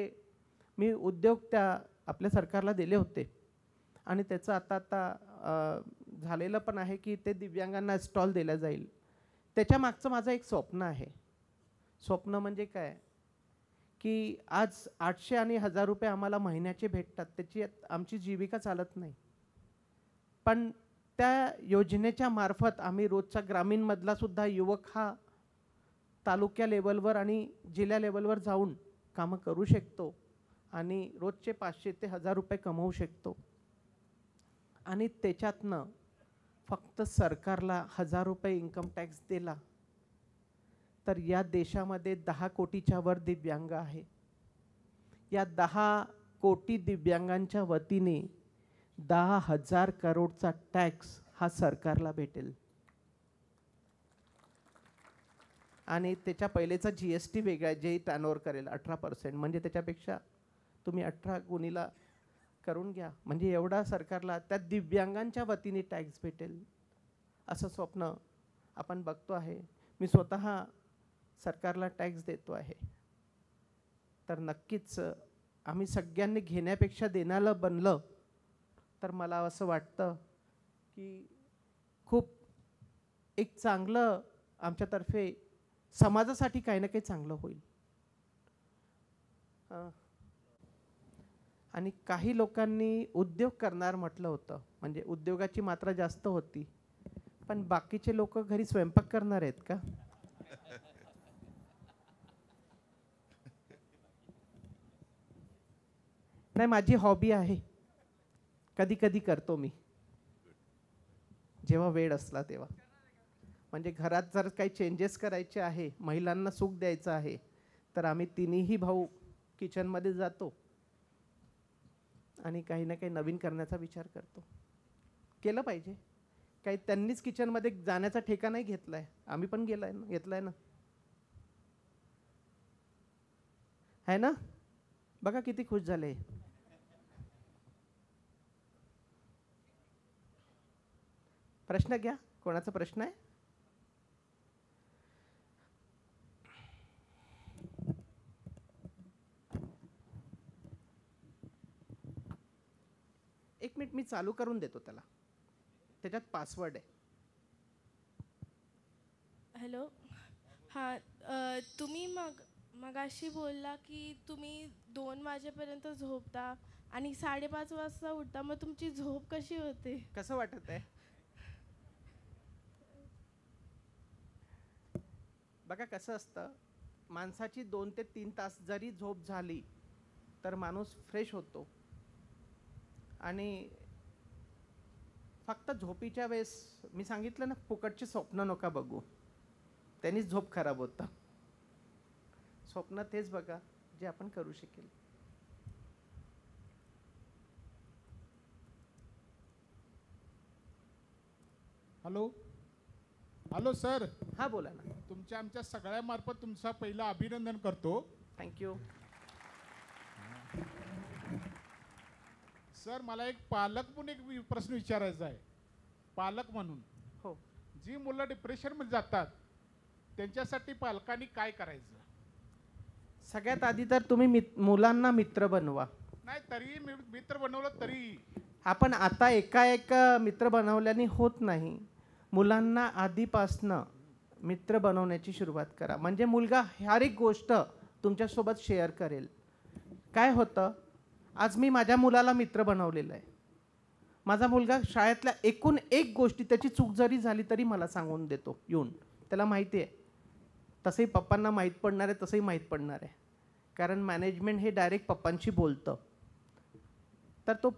मी उद्योग त्या आपल्या सरकारला दिले होते. आणि त्याचं आता झालेलं पण आहे की ते दिव्यांगांना स्टॉल दिला जाईल. त्याच्या मागचं माझं एक स्वप्न आहे. स्वप्न म्हणजे काय की आज 800 आणि 1000 रुपये आम्हाला महिन्याचे भेटतात, त्याची आमची जीविका चालत नाही. पण त्या योजनेच्या मार्फत आम्ही रोजचा ग्रामीणमधला सुद्धा युवक हा तालुक्या लेवलवर आणि जिल्हा लेवलवर जाऊन कामं करू शकतो आणि रोजचे 500 ते 1000 रुपये कमवू शकतो. आणि त्याच्यातनं फक्त सरकारला 1000 रुपये इन्कम टॅक्स दिला तर या देशामध्ये 10 कोटीच्या वर दिव्यांग आहे. या 10 कोटी दिव्यांगांच्या वतीने 10,000 करोडचा टॅक्स हा सरकारला भेटेल. आणि त्याच्या पहिलेचा GST वेगळा, जे टर्नओव्हर करेल 18%, म्हणजे त्याच्यापेक्षा तुम्ही 18 गुणीला करून घ्या, म्हणजे एवढा सरकारला त्या दिव्यांगांच्या वतीने टॅक्स भेटेल असं स्वप्न आपण बघतो आहे. मी स्वतः सरकारला टॅक्स देतो आहे. तर नक्कीच आम्ही सगळ्यांनी घेण्यापेक्षा देण्याला बनलं तर मला असं वाटतं की खूप एक चांगलं आमच्यातर्फे समाजासाठी काही ना काही चांगलं होईल. आणि काही लोकांनी उद्योग करणार म्हटलं होतं, म्हणजे उद्योगाची मात्रा जास्त होती, पण बाकीचे लोक घरी स्वयंपाक करणार आहेत का? नाही, माझी हॉबी आहे, कधी कधी करतो मी जेव्हा वेळ असला तेव्हा. म्हणजे घरात जर काही चेंजेस करायचे आहे, महिलांना सुख द्यायचं आहे, तर आम्ही तिन्ही भाऊ किचनमध्ये जातो आणि काही ना काही नवीन करण्याचा विचार करतो. केलं पाहिजे. काही त्यांनीच किचनमध्ये जाण्याचा ठेका नाही घेतलाय, आम्ही पण घेतलाय ना, है ना. बघा किती खुश झाले. प्रश्न घ्या, कोणाचा प्रश्न आहे? एक मिनिट मी चालू करून देतो त्याला, त्याच्यात पासवर्ड आहे. हॅलो. हां, तुम्ही मगाशी बोलला की तुम्ही 2 वाजेपर्यंत झोपता आणि 5:30 वाजता उठता, मग तुमची झोप कशी होते? कसं वाटत आहे? बघा कसं असतं, माणसाची 2 ते 3 तास जरी झोप झाली तर माणूस फ्रेश होतो. आणि फक्त झोपीच्या वेळेस मी सांगितलं ना, फुकटची स्वप्न नका बघू, त्यांनीच झोप खराब होतं. स्वप्न तेच बघा जे आपण करू शकेल. हॅलो. Hello sir. हां बोला ना. तुमच्या आमच्या सगळ्यामार्फत तुमचा पहिला अभिनंदन करतो. थँक्यू. सर मला एक पालक म्हणून एक प्रश्न विचारायचा आहे. पालक म्हणून हो, जी मुलं डिप्रेशनमध्ये जातात त्यांच्यासाठी पालकांनी काय करायचं? सगळ्यात आधी तर तुम्ही मुलांना मित्र बनवा. नाही तरी मित्र बनवलं तरी आपण आता एका मित्र बनवल्याने होत नाही. मुलांना आधीपासनं मित्र बनवण्याची सुरुवात करा, म्हणजे मुलगा हर एक गोष्ट तुमच्यासोबत शेअर करेल. काय होतं, आज मी माझ्या मुलाला मित्र बनवलेलं आहे. माझा मुलगा शाळेतल्या एकूण एक गोष्टी, त्याची चूक जरी झाली तरी मला सांगून देतो येऊन. त्याला माहिती आहे, तसंही पप्पांना माहीत पडणार आहे, तसंही माहीत पडणार आहे, कारण मॅनेजमेंट हे डायरेक्ट पप्पांशी बोलतं. तर तो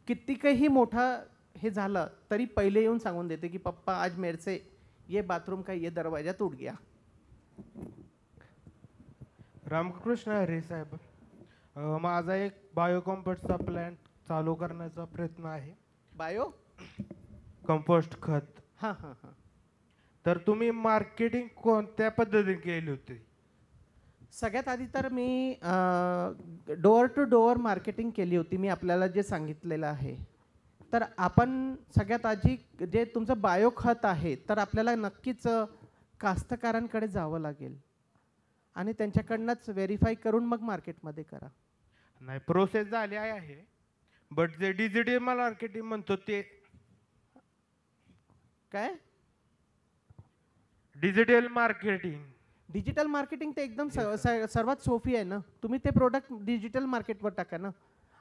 कितीकही मोठा हे झालं तरी पहिले येऊन सांगून देते की पप्पा आज मेरे से ये बाथरूम का ये दरवाजा टूट गया. रामकृष्ण हरी साहेब, माझा एक बायो कंपोस्टचा प्लॅन्ट चालू करण्याचा प्रयत्न आहे. बायो कंपोस्ट खत. हां हां हां. तर तुम्ही मार्केटिंग कोणत्या पद्धतीने केली होती? सगळ्यात आधी तर मी डोअर टू डोअर मार्केटिंग केली होती, मी आपल्याला जे सांगितलेलं आहे. तर आपण सगळ्यात आधी जे तुमचं बायो खत आहे तर आपल्याला नक्कीच कास्तकारांकडे जावं लागेल आणि त्यांच्याकडनंच व्हेरीफाय करून मग मार्केटमध्ये करा. नाही, प्रोसेस झाली आहे, बट जे डिजिटल मार्केटिंग म्हणतो ते काय? Digital marketing. डिजिटल मार्केटिंग ते एकदम सर्वात सोपी आहे ना. तुम्ही ते प्रोडक्ट डिजिटल मार्केटवर टाका ना.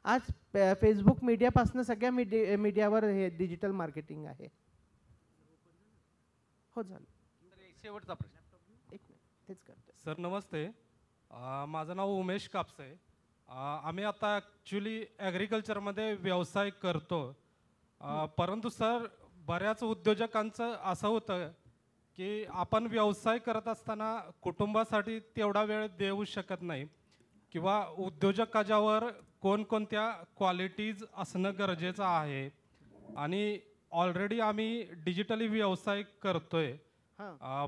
आज फेसबुक मीडियापासून सगळ्या मीडियावर हे डिजिटल मार्केटिंग आहे. हो झालं. शेवटचा प्रश्न. एक मिनिट तेच करतो. सर नमस्ते, माझं नाव उमेश कापसे. आम्ही आता ॲक्च्युली ॲग्रिकल्चरमध्ये व्यवसाय करतो, परंतु सर बऱ्याच उद्योजकांचं असं होतं की आपण व्यवसाय करत असताना कुटुंबासाठी तेवढा वेळ देऊ शकत नाही, किंवा उद्योजकाच्यावर कोणकोणत्या क्वालिटीज असणं गरजेचं आहे. आणि ऑलरेडी आम्ही डिजिटली व्यवसाय करतोय,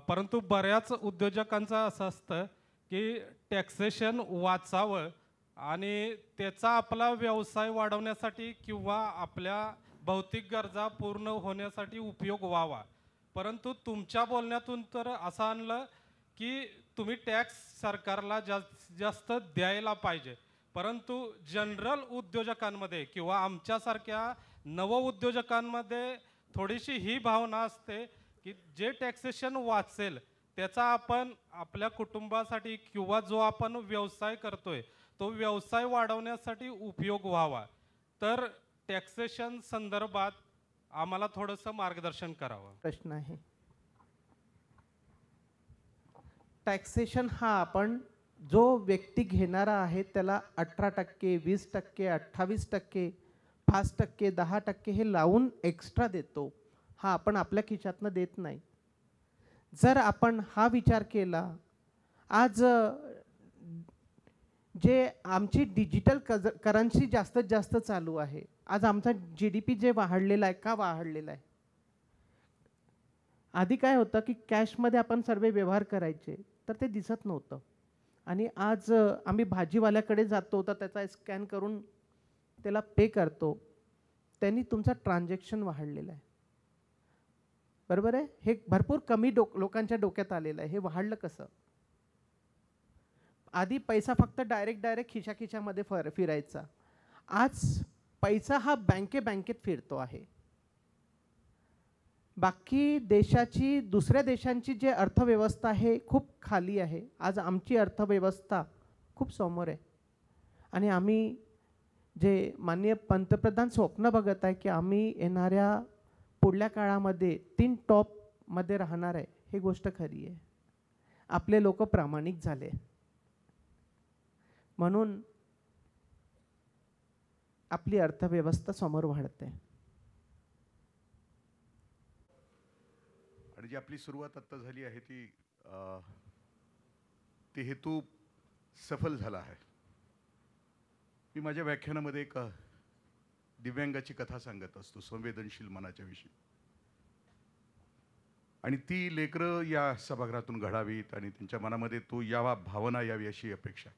परंतु बऱ्याच उद्योजकांचं असं असतं की टॅक्सेशन वाचावं आणि त्याचा आपला व्यवसाय वाढवण्यासाठी किंवा आपल्या भौतिक गरजा पूर्ण होण्यासाठी उपयोग व्हावा. परंतु तुमच्या बोलण्यातून तर असं आणलं की तुम्ही टॅक्स सरकारला जास्त द्यायला पाहिजे, परंतु जनरल उद्योजकांमध्ये किंवा आमच्यासारख्या नवउद्योजकांमध्ये थोडीशी ही भावना असते की जे टॅक्सेशन वाचेल त्याचा आपण आपल्या कुटुंबासाठी किंवा जो आपण व्यवसाय करतोय तो व्यवसाय वाढवण्यासाठी उपयोग व्हावा. तर टॅक्सेशन संदर्भात आम्हाला थोडंसं मार्गदर्शन करावं. प्रश्न आहे. टॅक्सेशन हा आपण जो व्यक्ती घेणारा आहे त्याला 18%, 20%, 28%, 5%, 10% हे लावून एक्स्ट्रा देतो. हा आपण आपल्या खिशातनं देत नाही. जर आपण हा विचार केला, आज जे आमची डिजिटल करन्सी जास्तीत जास्त चालू आहे, आज आमचा GDP जे वाढलेला आहे, का वाढलेला आहे? आधी काय होतं की कॅशमध्ये आपण सर्व व्यवहार करायचे तर ते दिसत नव्हतं, आणि आज आम्ही भाजीवाल्याकडे जातो तर त्याचा स्कॅन करून त्याला पे करतो, त्यांनी तुमचं ट्रान्झॅक्शन वाढलेलं आहे. बरोबर आहे? हे भरपूर कमी लोकांच्या डोक्यात आलेलं आहे. हे वाढलं कसं? आधी पैसा फक्त डायरेक्ट खिशामध्ये फिरायचा. आज पैसा हा बँकेत फिरतो आहे. बाकी देशाची, दुसऱ्या देशांची जे अर्थव्यवस्था आहे खूप खाली आहे. आज आमची अर्थव्यवस्था खूप समोर आहे. आणि आम्ही जे माननीय पंतप्रधान स्वप्न बघत आहे की आम्ही येणाऱ्या पुढल्या काळामध्ये 3 टॉपमध्ये राहणार आहे, ही गोष्ट खरी आहे. आपले लोक प्रामाणिक झाले म्हणून आपली अर्थव्यवस्था समोर वाढते. आणि जी आपली सुरुवात आत्ता झाली आहे ती हेतू सफल झाला आहे. मी माझ्या व्याख्यानामध्ये एक दिव्यांगाची कथा सांगत असतो, संवेदनशील मनाच्या विषयी. आणि ती लेकरं या सभागृहातून घडावीत आणि त्यांच्या मनामध्ये तो यावा, भावना यावी अशी अपेक्षा.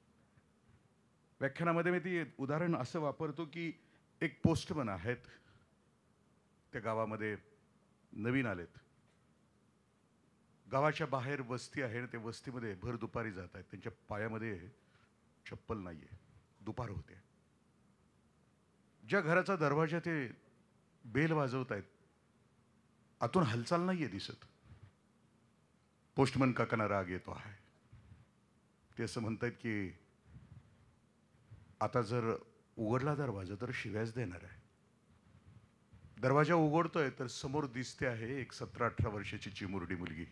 व्याख्यानामध्ये मी ती उदाहरण असं वापरतो की एक पोस्टमन आहेत, त्या गावामध्ये नवीन आलेत. गावाच्या बाहेर वस्ती आहे आणि त्या वस्तीमध्ये भर दुपारी जात आहेत. त्यांच्या पायामध्ये चप्पल नाही आहे. दुपार होते. ज्या घराचा दरवाजा ते बेल वाजवत आहेत, आतून हालचाल नाही आहे दिसत. पोस्टमन काकांना राग येतो आहे. ते असं म्हणतात की आता जर उघडला दरवाजा तर शिव्याच देणार आहे. दरवाजा उघडतोय तर समोर दिसते आहे एक 17-18 वर्षाची चिमुरडी मुलगी.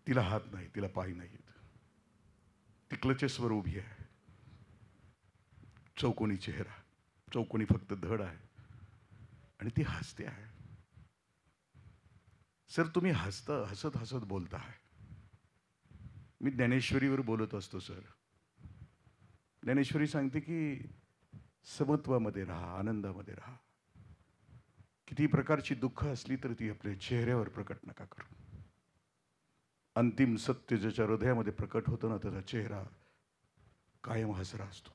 तिला हात नाही, तिला पाय नाहीत. ती क्लचेसवर उभी आहे. चौकोनी चेहरा, चौकोनी फक्त धड आहे आणि ती हसते आहे. सर, तुम्ही हसत हसत बोलताय. मी ज्ञानेश्वरीवर बोलत असतो सर. ज्ञानेश्वरी सांगते की समत्वामध्ये राहा, आनंदामध्ये राहा. किती प्रकारची दुःख असली तर ती आपल्या चेहऱ्यावर प्रकट नका करू. अंतिम सत्य ज्याच्या हृदयामध्ये प्रकट होतं ना, त्याचा चेहरा कायम हसरा असतो.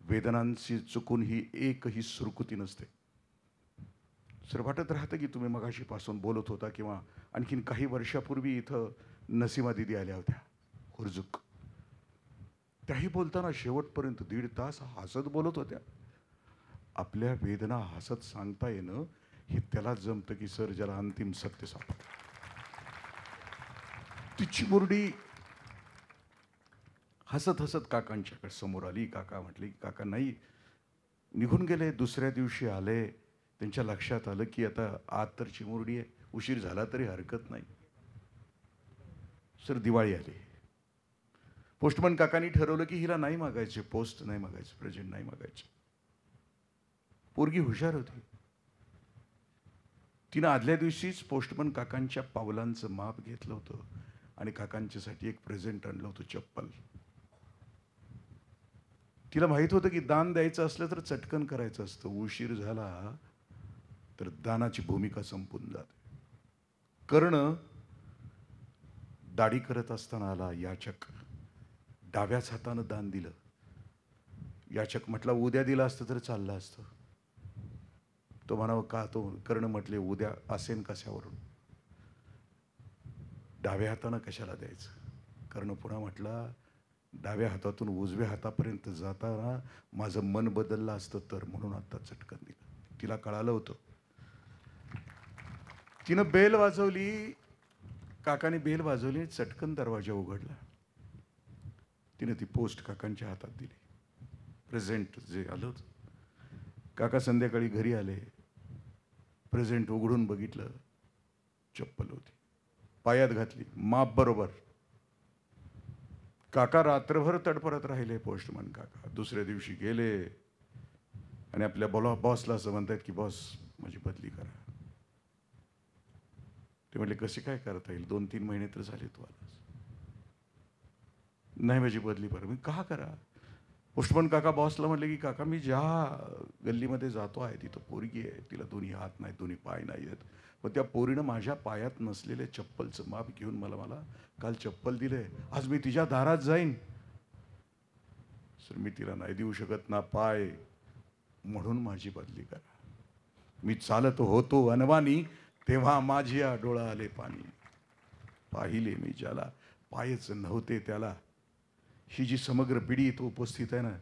वेदनांची चुकून ही एकही सुरकुती नसते. सर, वाटत राहतं की तुम्ही मगाशी पासून बोलत होता किंवा आणखीन काही वर्षापूर्वी इथं नसीमा दिदी आल्या होत्या, हुरजुक. त्याही बोलताना शेवटपर्यंत 1.5 तास हसत बोलत होत्या. आपल्या वेदना हसत सांगता येणं हे त्याला जमतं की सर, ज्याला अंतिम सत्य सापडतं. तिची मुरडी हसत हसत काकांच्याकडे समोर आली. काका म्हटले की काका नाही, निघून गेले. दुसऱ्या दिवशी आले. त्यांच्या लक्षात आलं की आता आत तर चिमुरडी आहे, उशीर झाला तरी हरकत नाही. सर, दिवाळी आली. पोस्टमन काकांनी ठरवलं की हिला नाही मागायचे, पोस्ट नाही मागायचे, प्रेझेंट नाही मागायचे. पोरगी हुशार होती. तिनं आदल्या दिवशीच पोस्टमन काकांच्या पावलांचं माप घेतलं होतं आणि काकांच्यासाठी एक प्रेझेंट आणलं होतं, चप्पल. तिला माहित होतं की दान द्यायचं असलं तर चटकन करायचं असतं. उशीर झाला तर दानाची भूमिका संपून जाते. कर्ण दाढी करत असताना आला याचक. डाव्याच हातानं दान दिलं. याचक म्हटला उद्या दिलं असतं तर चाललं असतं. तो म्हणावं का? तो कर्ण म्हटले उद्या असेन कशावरून? डाव्या हातानं कशाला द्यायचं? कर्ण पुन्हा म्हटला डाव्या हातातून उजव्या हातापर्यंत जाताना माझं मन बदललं असतं तर, म्हणून आता चटकन दिलं. तिला कळालं होतं. तिनं बेल वाजवली. काकाने बेल वाजवली. चटकन दरवाजा उघडला. तिने ती पोस्ट काकांच्या हातात दिली, प्रेझेंट जे आलं होतं. काका संध्याकाळी घरी आले. प्रेझेंट उघडून बघितलं. चप्पल होती, पायात घातली, माप बरोबर. काका रात्रभर तडफडत राहिले. पोस्टमन काका दुसऱ्या दिवशी गेले आणि आपल्या बॉसला असं म्हणतात की बॉस माझी बदली करा. ते म्हटले कशी काय करता येईल? 2-3 महिने तर झाले तू आलास. नाही, माझी बदली बरं. मी का करा? पोस्टमन काका बॉसला म्हटले की काका मी ज्या गल्लीमध्ये जातो आहे तिथं पोरगी आहे, तिला दोन्ही हात नाही, दोन्ही पाय नाही आहेत. पण त्या पोरीनं माझ्या पायात नसलेले चप्पलचं माप घेऊन मला काल चप्पल दिले. आज मी तिच्या दारात जाईन. सर, मी तिला नाही देऊ शकत ना पाय, म्हणून माझी बदली करा. मी चालत होतो अनवानी, तेव्हा माझ्या डोळा आले पाणी. पाहिले मी ज्याला, पायच नव्हते त्याला. ही जी समग्र पिढी इथं उपस्थित आहे ना,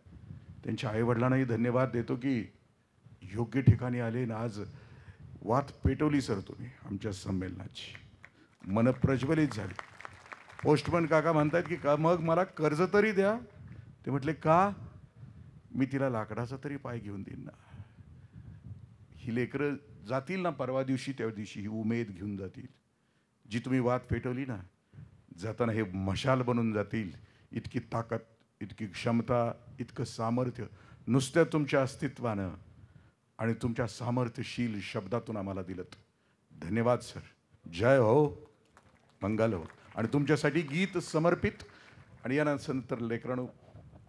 त्यांच्या आईवडिलांनाही धन्यवाद देतो की योग्य ठिकाणी आले ना. आज वात पेटवली सर तुम्ही आमच्या संमेलनाची, मन प्रज्वलित झाली. पोस्टमन काका म्हणतात की का मग मला कर्ज तरी द्या. ते म्हटले का? मी तिला लाकडाचा तरी पाय घेऊन देईन ना. ही लेकरं जातील ना परवा दिवशी, त्या दिवशी ही उमेद घेऊन जातील. जी तुम्ही वात पेटवली ना, जाताना हे मशाल बनून जातील. इतकी ताकद, इतकी क्षमता, इतकं सामर्थ्य नुसत्या तुमच्या अस्तित्वानं आणि तुमच्या सामर्थ्यशील शब्दातून आम्हाला दिलं. धन्यवाद सर. जय हो, मंगल हो. आणि तुमच्यासाठी गीत समर्पित. आणि यानंतर लेकरांनो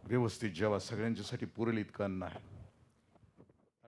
व्यवस्थित जेव्हा सगळ्यांच्यासाठी पुरेल इतकं अन्न आहे.